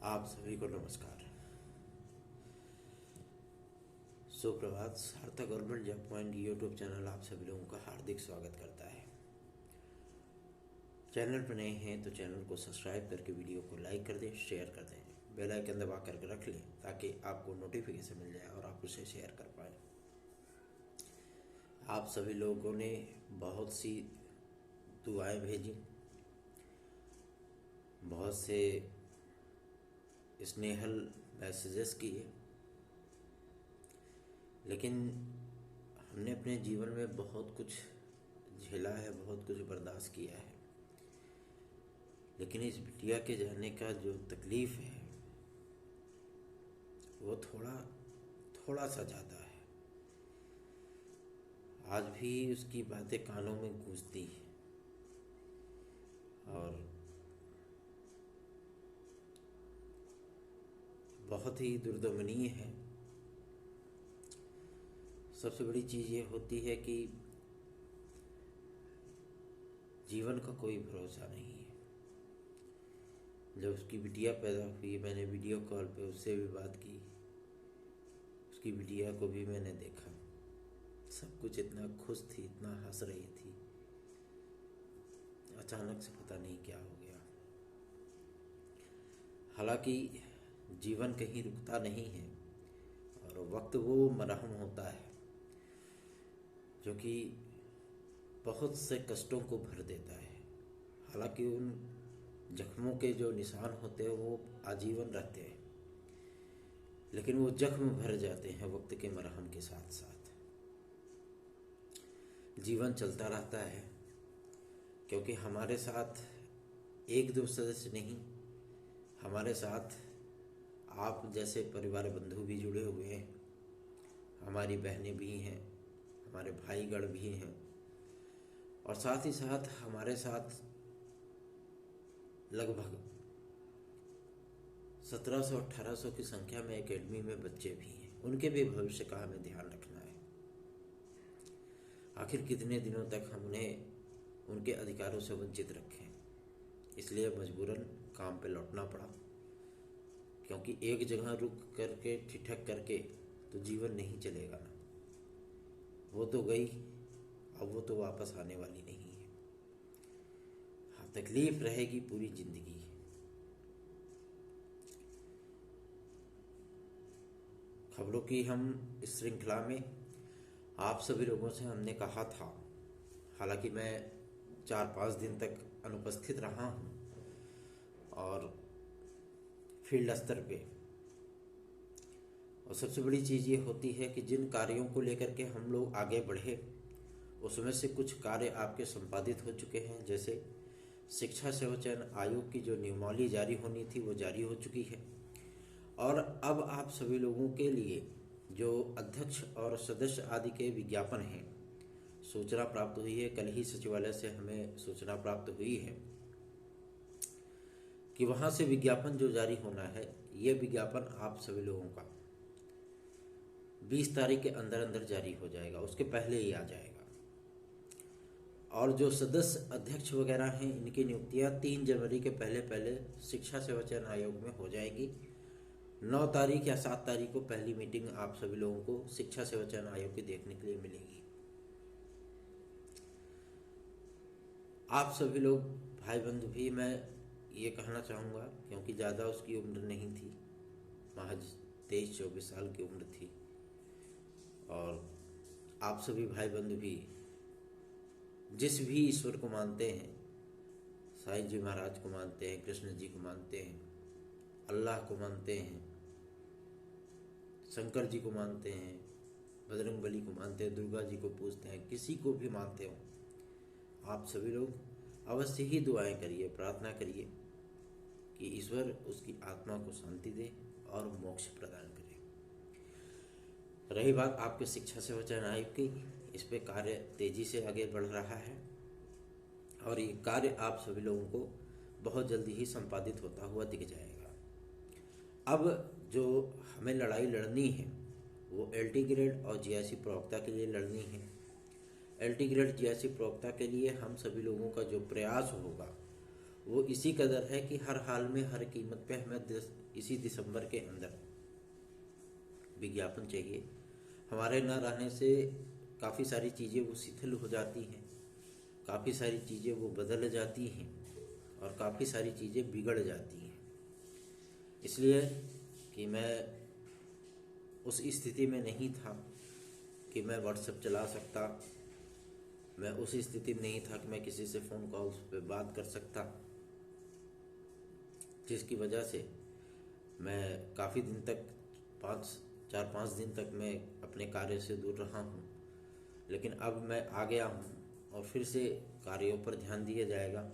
आप सभी को नमस्कार। सुप्रभात। सार्थक government job point YouTube channel आप सभी लोगों का हार्दिक स्वागत करता है। चैनल पर नए हैं तो चैनल को सब्सक्राइब करके वीडियो को लाइक कर दें, शेयर कर दें, बेल आइकन दबा करके रख लें ताकि आपको नोटिफिकेशन मिल जाए और आप उसे शेयर कर पाएँ। आप सभी लोगों ने बहुत सी दुआएं भेजी, बहुत से स्नेहल मैसेजेस किए, लेकिन हमने अपने जीवन में बहुत कुछ झेला है, बहुत कुछ बर्दाश्त किया है। लेकिन इस बिटिया के जाने का जो तकलीफ़ है वो थोड़ा सा ज़्यादा है। आज भी उसकी बातें कानों में गूंजती है और बहुत ही दुर्दमनीय है। सबसे बड़ी चीज़ ये होती है कि जीवन का कोई भरोसा नहीं है। जब उसकी बिटिया पैदा हुई, मैंने वीडियो कॉल पे उससे भी बात की, उसकी बिटिया को भी मैंने देखा। सब कुछ इतना खुश थी, इतना हंस रही थी। अचानक से पता नहीं क्या हो गया। हालांकि जीवन कहीं रुकता नहीं है और वक्त वो मरहम होता है जो कि बहुत से कष्टों को भर देता है। हालांकि उन जख्मों के जो निशान होते हैं वो आजीवन रहते हैं, लेकिन वो जख्म भर जाते हैं वक्त के मरहम के साथ साथ। जीवन चलता रहता है क्योंकि हमारे साथ एक दो सदस्य नहीं, हमारे साथ आप जैसे परिवार बंधु भी जुड़े हुए हैं, हमारी बहनें भी हैं, हमारे भाईगण भी हैं और साथ ही साथ हमारे साथ लगभग 1700-1800 की संख्या में एकेडमी में बच्चे भी हैं। उनके भी भविष्य का हमें ध्यान रखना है। आखिर कितने दिनों तक हम उन्हें उनके अधिकारों से वंचित रखें। इसलिए मजबूरन काम पे लौटना पड़ा, क्योंकि एक जगह रुक करके ठिठक करके तो जीवन नहीं चलेगा ना। वो तो गई, अब वो तो वापस आने वाली नहीं है। हाँ, तकलीफ रहेगी पूरी जिंदगी। खबरों की हम इस श्रृंखला में आप सभी लोगों से हमने कहा था, हालांकि मैं 4-5 दिन तक अनुपस्थित रहा हूँ और फील्ड स्तर पे, और सबसे बड़ी चीज़ ये होती है कि जिन कार्यों को लेकर के हम लोग आगे बढ़े उसमें से कुछ कार्य आपके संपादित हो चुके हैं। जैसे शिक्षा सेवा चयन आयोग की जो नियमावली जारी होनी थी वो जारी हो चुकी है और अब आप सभी लोगों के लिए जो अध्यक्ष और सदस्य आदि के विज्ञापन हैं, सूचना प्राप्त हुई है। कल ही सचिवालय से हमें सूचना प्राप्त हुई है कि वहाँ से विज्ञापन जो जारी होना है, ये विज्ञापन आप सभी लोगों का 20 तारीख के अंदर अंदर जारी हो जाएगा, उसके पहले ही आ जाएगा। और जो सदस्य अध्यक्ष वगैरह हैं, इनकी नियुक्तियां 3 जनवरी के पहले पहले शिक्षा सेवा चयन आयोग में हो जाएगी। 9 तारीख या 7 तारीख को पहली मीटिंग आप सभी लोगों को शिक्षा सेवा चयन आयोग की देखने के लिए मिलेगी। आप सभी लोग भाई बंधु भी, मैं ये कहना चाहूँगा, क्योंकि ज़्यादा उसकी उम्र नहीं थी, महज 23-24 साल की उम्र थी, और आप सभी भाई बंधु भी जिस भी ईश्वर को मानते हैं, साईं जी महाराज को मानते हैं, कृष्ण जी को मानते हैं, अल्लाह को मानते हैं, शंकर जी को मानते हैं, बजरंग बली को मानते हैं, दुर्गा जी को पूजते हैं, किसी को भी मानते हो, आप सभी लोग अवश्य ही दुआएं करिए, प्रार्थना करिए कि ईश्वर उसकी आत्मा को शांति दे और मोक्ष प्रदान करे। रही बात आपके शिक्षा सेवा चयन आयोग की, इस पे कार्य तेजी से आगे बढ़ रहा है और ये कार्य आप सभी लोगों को बहुत जल्दी ही संपादित होता हुआ दिख जाएगा। अब जो हमें लड़ाई लड़नी है वो LT ग्रेड और GIC प्रवक्ता के लिए लड़नी है। LT ग्रेड GIC प्रवक्ता के लिए हम सभी लोगों का जो प्रयास होगा वो इसी कदर है कि हर हाल में हर कीमत पे हमें इसी दिसंबर के अंदर विज्ञापन चाहिए। हमारे न रहने से काफ़ी सारी चीज़ें वो शिथिल हो जाती हैं, काफ़ी सारी चीज़ें वो बदल जाती हैं और काफ़ी सारी चीज़ें बिगड़ जाती हैं। इसलिए कि मैं उस स्थिति में नहीं था कि मैं व्हाट्सएप चला सकता, मैं उस स्थिति में नहीं था कि मैं किसी से फ़ोन कॉल्स पे बात कर सकता, जिसकी वजह से मैं काफ़ी दिन तक 4-5 दिन तक मैं अपने कार्य से दूर रहा हूँ। लेकिन अब मैं आ गया हूँ और फिर से कार्यों पर ध्यान दिया जाएगा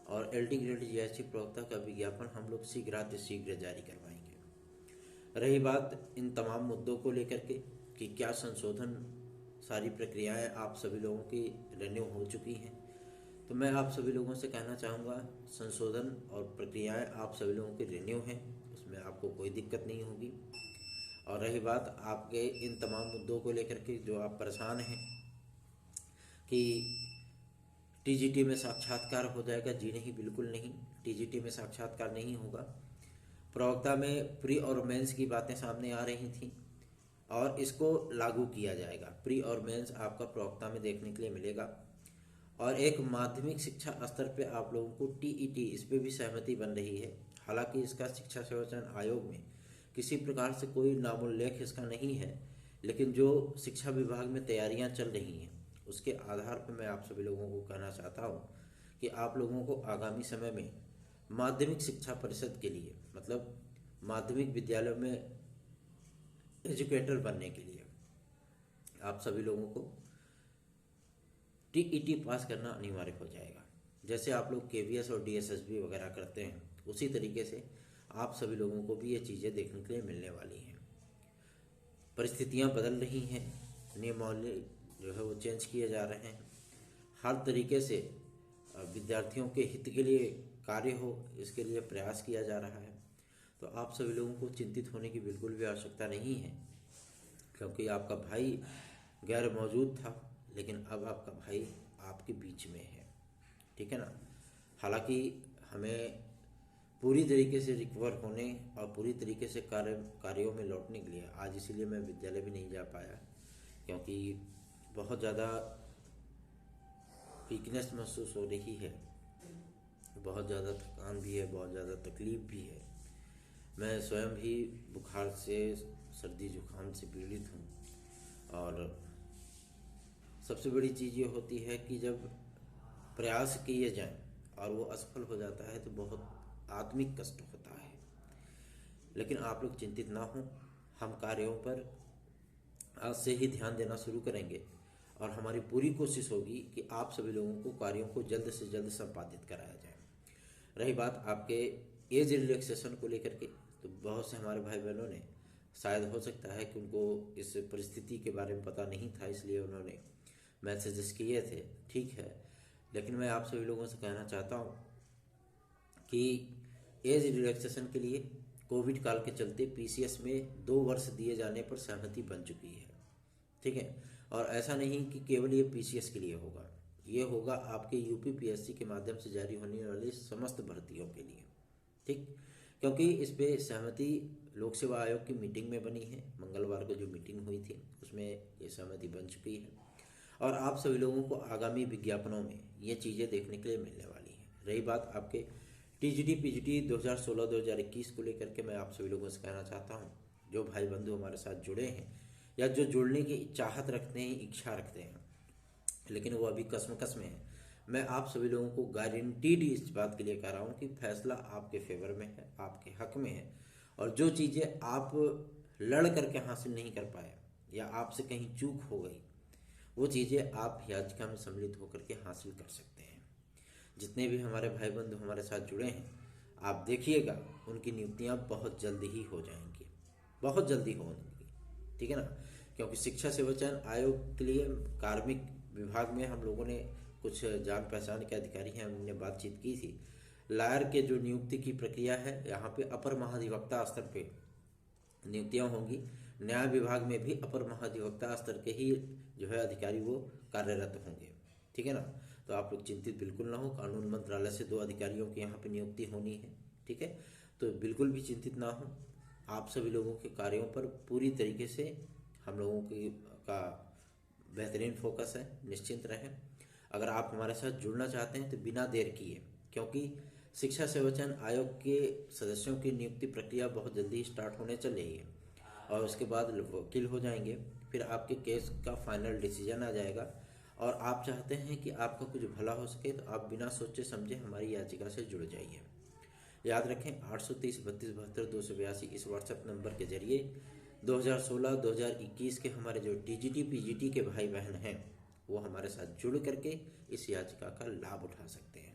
और एलटी ग्रेड जीएसटी प्रवक्ता का विज्ञापन हम लोग शीघ्र जारी करवाएंगे। रही बात इन तमाम मुद्दों को लेकर के कि क्या संशोधन, सारी प्रक्रियाएं आप सभी लोगों की रिन्यू हो चुकी हैं, तो मैं आप सभी लोगों से कहना चाहूँगा संशोधन और प्रक्रियाएं आप सभी लोगों की रिन्यू हैं, उसमें आपको कोई दिक्कत नहीं होगी। और रही बात आपके इन तमाम मुद्दों को लेकर के जो आप परेशान हैं कि टीजीटी में साक्षात्कार हो जाएगा, जी नहीं, बिल्कुल नहीं, टीजीटी में साक्षात्कार नहीं होगा। प्रवक्ता में प्री और मेंस की बातें सामने आ रही थी और इसको लागू किया जाएगा। प्री और मेंस आपका प्रवक्ता में देखने के लिए मिलेगा और एक माध्यमिक शिक्षा स्तर पे आप लोगों को टीईटी, इस पे भी सहमति बन रही है। हालांकि इसका शिक्षा सेवा चयन आयोग में किसी प्रकार से कोई नामोल्लेख इसका नहीं है, लेकिन जो शिक्षा विभाग में तैयारियां चल रही हैं उसके आधार पर मैं आप सभी लोगों को कहना चाहता हूं कि आप लोगों को आगामी समय में माध्यमिक शिक्षा परिषद के लिए, मतलब माध्यमिक विद्यालयों में एजुकेटर बनने के लिए आप सभी लोगों को टीईटी पास करना अनिवार्य हो जाएगा। जैसे आप लोग केवीएस और डीएसएसबी वगैरह करते हैं, उसी तरीके से आप सभी लोगों को भी ये चीज़ें देखने के लिए मिलने वाली हैं। परिस्थितियां बदल रही हैं, नियमावली जो है वो चेंज किए जा रहे हैं, हर तरीके से विद्यार्थियों के हित के लिए कार्य हो, इसके लिए प्रयास किया जा रहा है। तो आप सभी लोगों को चिंतित होने की बिल्कुल भी आवश्यकता नहीं है, क्योंकि आपका भाई गैर मौजूद था, लेकिन अब आपका भाई आपके बीच में है, ठीक है ना। हालांकि हमें पूरी तरीके से रिकवर होने और पूरी तरीके से कार्यों में लौटने के लिए आज इसीलिए मैं विद्यालय भी नहीं जा पाया, क्योंकि बहुत ज़्यादा वीकनेस महसूस हो रही है, बहुत ज़्यादा थकान भी है, बहुत ज़्यादा तकलीफ भी है। मैं स्वयं भी बुखार से, सर्दी जुकाम से पीड़ित हूँ और सबसे बड़ी चीज़ ये होती है कि जब प्रयास किए जाएं और वो असफल हो जाता है तो बहुत आत्मिक कष्ट होता है। लेकिन आप लोग चिंतित ना हों, हम कार्यों पर आज से ही ध्यान देना शुरू करेंगे और हमारी पूरी कोशिश होगी कि आप सभी लोगों को कार्यों को जल्द से जल्द संपादित कराया जाए। रही बात आपके एज रिलैक्सेशन को लेकर के, तो बहुत से हमारे भाई बहनों ने, शायद हो सकता है कि उनको इस परिस्थिति के बारे में पता नहीं था, इसलिए उन्होंने मैसेजेस किए थे, ठीक है। लेकिन मैं आप सभी लोगों से कहना चाहता हूँ कि एज रिलैक्सेशन के लिए कोविड काल के चलते पीसीएस में 2 वर्ष दिए जाने पर सहमति बन चुकी है, ठीक है। और ऐसा नहीं कि केवल ये पीसीएस के लिए होगा, ये होगा आपके यूपीपीएससी के माध्यम से जारी होने वाली समस्त भर्तियों के लिए, ठीक। क्योंकि इस पे सहमति लोक सेवा आयोग की मीटिंग में बनी है, मंगलवार को जो मीटिंग हुई थी उसमें ये सहमति बन चुकी है और आप सभी लोगों को आगामी विज्ञापनों में ये चीज़ें देखने के लिए मिलने वाली हैं। रही बात आपके टीजीटी पीजीटी 2016-2021 को लेकर के, मैं आप सभी लोगों से कहना चाहता हूँ, जो भाई बंधु हमारे साथ जुड़े हैं या जो जुड़ने की चाहत रखते हैं, इच्छा रखते हैं, लेकिन वो अभी कसमकस में है, मैं आप सभी लोगों को गारंटीड इस बात के लिए कह रहा हूँ कि फैसला आपके फेवर में है, आपके हक में है और जो चीज़ें आप लड़ करके हासिल नहीं कर पाए या आपसे कहीं चूक हो गई, वो चीज़ें आप याचिका में सम्मिलित होकर के हासिल कर सकते हैं। जितने भी हमारे भाई बंधु हमारे साथ जुड़े हैं, आप देखिएगा उनकी नियुक्तियां बहुत जल्दी ही हो जाएंगी, बहुत जल्दी होंगी, ठीक है ना। क्योंकि शिक्षा सेवा चयन आयोग के लिए कार्मिक विभाग में हम लोगों ने कुछ जान पहचान के अधिकारी हैं, हमने बातचीत की थी। लायर के जो नियुक्ति की प्रक्रिया है, यहाँ पे अपर महाधिवक्ता स्तर पे नियुक्तियां होंगी। न्याय विभाग में भी अपर महाधिवक्ता स्तर के ही जो है अधिकारी वो कार्यरत होंगे, ठीक है ना। तो आप लोग चिंतित बिल्कुल ना हो। कानून मंत्रालय से 2 अधिकारियों की यहाँ पे नियुक्ति होनी है, ठीक है। तो बिल्कुल भी चिंतित ना हो। आप सभी लोगों के कार्यों पर पूरी तरीके से हम लोगों का बेहतरीन फोकस है, निश्चिंत रहें। अगर आप हमारे साथ जुड़ना चाहते हैं तो बिना देर किए, क्योंकि शिक्षा सेवाचयन आयोग के सदस्यों की नियुक्ति प्रक्रिया बहुत जल्दी स्टार्ट होने चल रही है और उसके बाद वकील हो जाएंगे, फिर आपके केस का फाइनल डिसीजन आ जाएगा और आप चाहते हैं कि आपका कुछ भला हो सके तो आप बिना सोचे समझे हमारी याचिका से जुड़ जाइए। याद रखें 830 32 72 282 इस व्हाट्सएप नंबर के जरिए 2016-2021 के हमारे जो टीजीटी पीजीटी के भाई बहन हैं वो हमारे साथ जुड़ करके इस याचिका का लाभ उठा सकते हैं।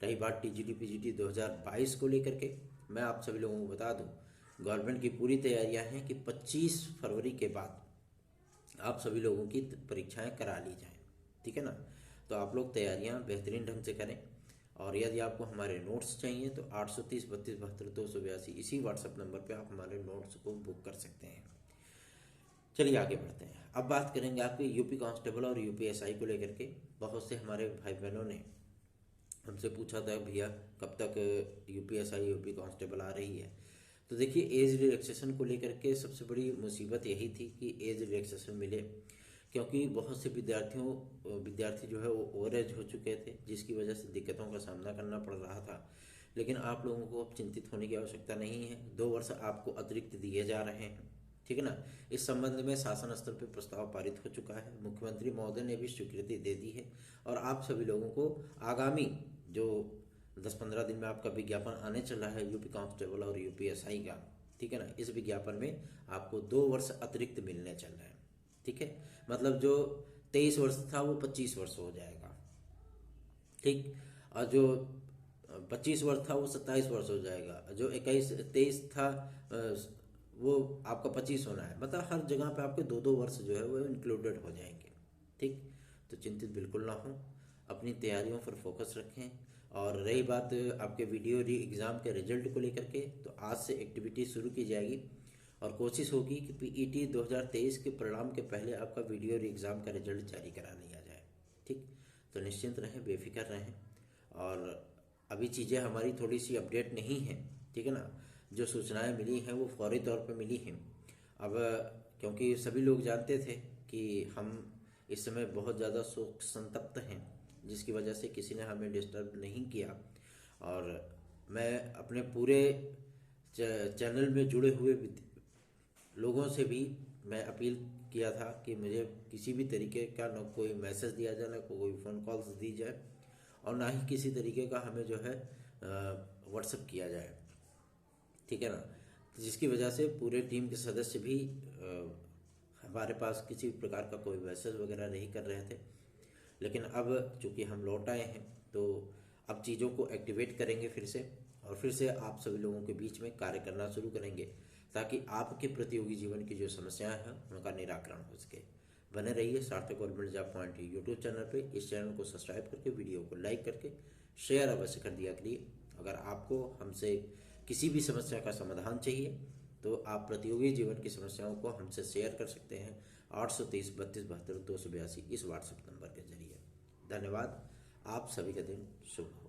रही बात टीजीटी पीजीटी 2022 को लेकर के, मैं आप सभी लोगों को बता दूं गवर्नमेंट की पूरी तैयारियां हैं कि 25 फरवरी के बाद आप सभी लोगों की परीक्षाएं करा ली जाएं, ठीक है ना। तो आप लोग तैयारियां बेहतरीन ढंग से करें और यदि आपको हमारे नोट्स चाहिए तो 830 32 72 282 इसी व्हाट्सएप नंबर पे आप हमारे नोट्स को बुक कर सकते हैं। चलिए आगे बढ़ते हैं। अब बात करेंगे आपके यूपी कांस्टेबल और यूपीएसआई को लेकर के। बहुत से हमारे भाई बहनों ने हमसे पूछा था भैया कब तक यूपीएसआई यूपी कांस्टेबल आ रही है। तो देखिए एज रिलैक्सेशन को लेकर के सबसे बड़ी मुसीबत यही थी कि एज रिलैक्सेशन मिले, क्योंकि बहुत से विद्यार्थी जो है वो ओवर एज हो चुके थे, जिसकी वजह से दिक्कतों का सामना करना पड़ रहा था। लेकिन आप लोगों को अब चिंतित होने की आवश्यकता नहीं है, 2 वर्ष आपको अतिरिक्त दिए जा रहे हैं, ठीक है ना। इस संबंध में शासन स्तर पर प्रस्ताव पारित हो चुका है, मुख्यमंत्री महोदय ने भी स्वीकृति दे दी है और आप सभी लोगों को आगामी जो 10-15 दिन में आपका विज्ञापन आने चल रहा है यूपी कांस्टेबल और यूपीएसआई का, ठीक है ना। इस विज्ञापन में आपको 2 वर्ष अतिरिक्त मिलने चल रहे हैं, ठीक है। मतलब जो 23 वर्ष था वो 25 वर्ष हो जाएगा, ठीक। और जो 25 वर्ष था वो 27 वर्ष हो जाएगा, जो 23 था वो आपका 25 होना है। मतलब हर जगह पे आपके 2-2 वर्ष जो है वो इंक्लूडेड हो जाएंगे, ठीक। तो चिंतित बिल्कुल ना हो, अपनी तैयारियों पर फोकस रखें। और रही बात आपके वीडियो री एग्ज़ाम के रिजल्ट को लेकर के, तो आज से एक्टिविटी शुरू की जाएगी और कोशिश होगी कि पीईटी 2023 के परिणाम के पहले आपका वीडियो री एग्ज़ाम का रिजल्ट जारी करा लिया जाए, ठीक। तो निश्चिंत रहें, बेफिक्र रहें। और अभी चीज़ें हमारी थोड़ी सी अपडेट नहीं हैं, ठीक है ना। जो सूचनाएं मिली हैं वो फौरी तौर पे मिली हैं। अब क्योंकि सभी लोग जानते थे कि हम इस समय बहुत ज़्यादा शोक संतप्त हैं, जिसकी वजह से किसी ने हमें डिस्टर्ब नहीं किया। और मैं अपने पूरे चैनल में जुड़े हुए लोगों से भी मैं अपील किया था कि मुझे किसी भी तरीके का न कोई मैसेज दिया जाए, न कोई फ़ोन कॉल्स दी जाए और ना ही किसी तरीके का हमें जो है व्हाट्सएप किया जाए, ठीक है ना। तो जिसकी वजह से पूरे टीम के सदस्य भी हमारे पास किसी प्रकार का कोई मैसेज वगैरह नहीं कर रहे थे। लेकिन अब चूँकि हम लौट आए हैं तो अब चीज़ों को एक्टिवेट करेंगे फिर से, और फिर से आप सभी लोगों के बीच में कार्य करना शुरू करेंगे ताकि आपके प्रतियोगी जीवन की जो समस्याएं हैं उनका निराकरण हो सके। बने रहिए सार्थक government job point YouTube channel पे। इस चैनल को सब्सक्राइब करके वीडियो को लाइक करके शेयर अवश्य कर दिया करिए। अगर आपको हमसे किसी भी समस्या का समाधान चाहिए तो आप प्रतियोगी जीवन की समस्याओं को हमसे शेयर कर सकते हैं 830 32 72 282 इस व्हाट्सएप नंबर के जरिए। धन्यवाद। आप सभी का दिन शुभ हो।